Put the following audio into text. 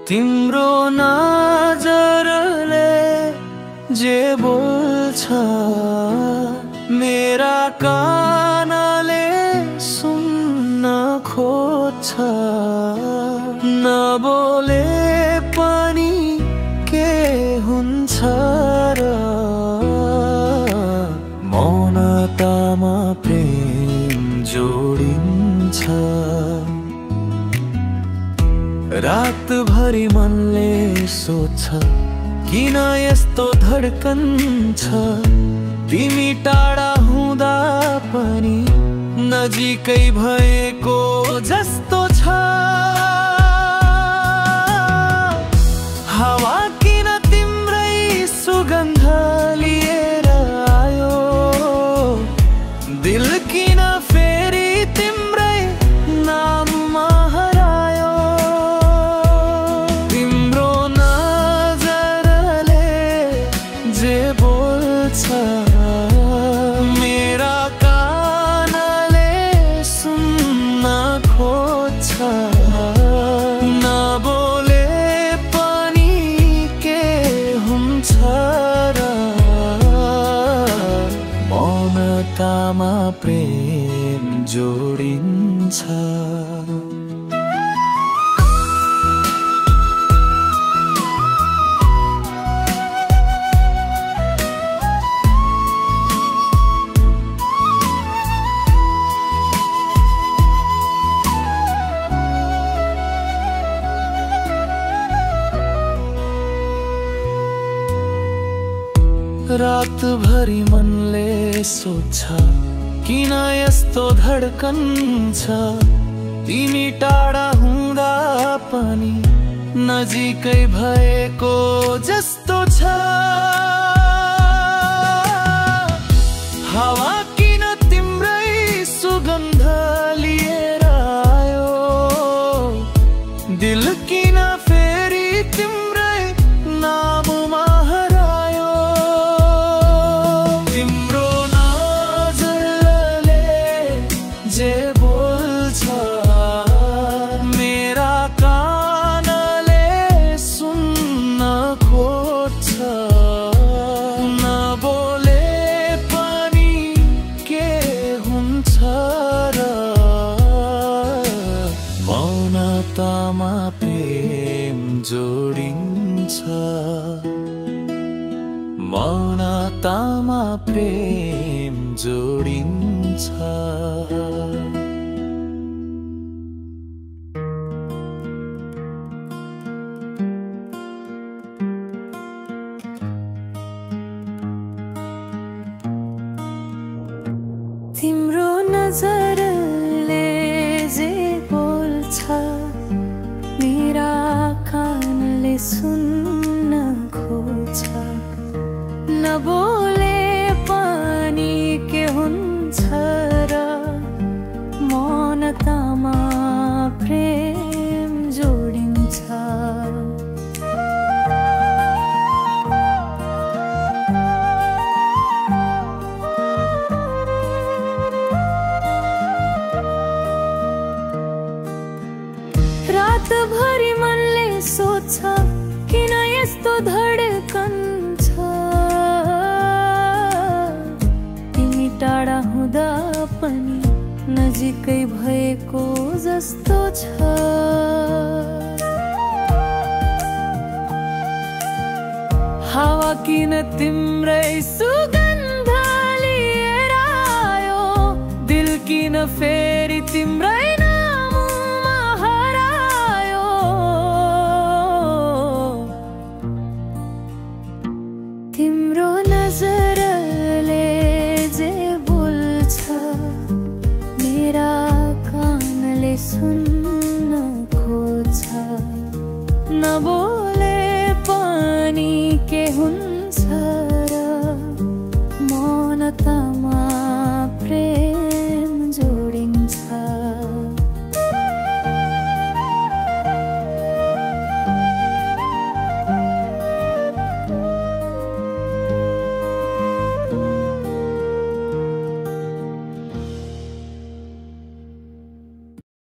तिम्रो नजरले जे बोल्छ मेरा कानले सुन्न खोज्छ। नबोले पनि के हुन्छ र मौनतामा प्रेम जोडिन्छ। रातभरि मनले सोध्छ किन यस्तो धड्कन छ। तिमी टाढा हुँदा पनि नजिकै भएको जस्तो छ। हावा किन तिम्रै सुगन्ध लिएर आयो। दिल किन फेरि तिम्रै नाममा हरायो। तिम्रो नजरले जे बोल्छ मेरा कानले सुन्न खोज्छ। नबोले पनि के हुन्छ र मौनतामा प्रेम जोडिन्छ। रातभरि मनले सोध्छ किन यस्तो धड्कन छ। तिमी टाढा हुँदा पनि नजिकै भएको जस्तो छ। हावा किन तिम्रै सुगन्ध लिएर आयो। दिल किन फेरि तिम्रै नाममा हरायो। तिम्रो नजरले जे बोल्छ मेरा कानले सुन्न खोज्छ। नबोले पनि के हुन्छ र मौनतामा प्रेम जोडिन्छ। मौनतामा प्रेम जोडिन्छ। तिम्रो नजरले जे बोल्छ मेरा कानले सुन्न खोज्छ। नबोले पनि के हुन्छ र मौनतामा प्रेम जोडिन्छ। रातभरि मनले सोध्छ किन यस्तो धड्कन छ। तिमी टाढा हुँदा पनि नजिकै भएको जस्तो छ। हावा किन तिम्रै सुगन्ध लिएर आयो। दिल किन फेरि तिम्रै तिम्रो नजरले जे बोल्छ मेरा कानले सुन्न खोज्छ। नबोले पनि के हुन्छ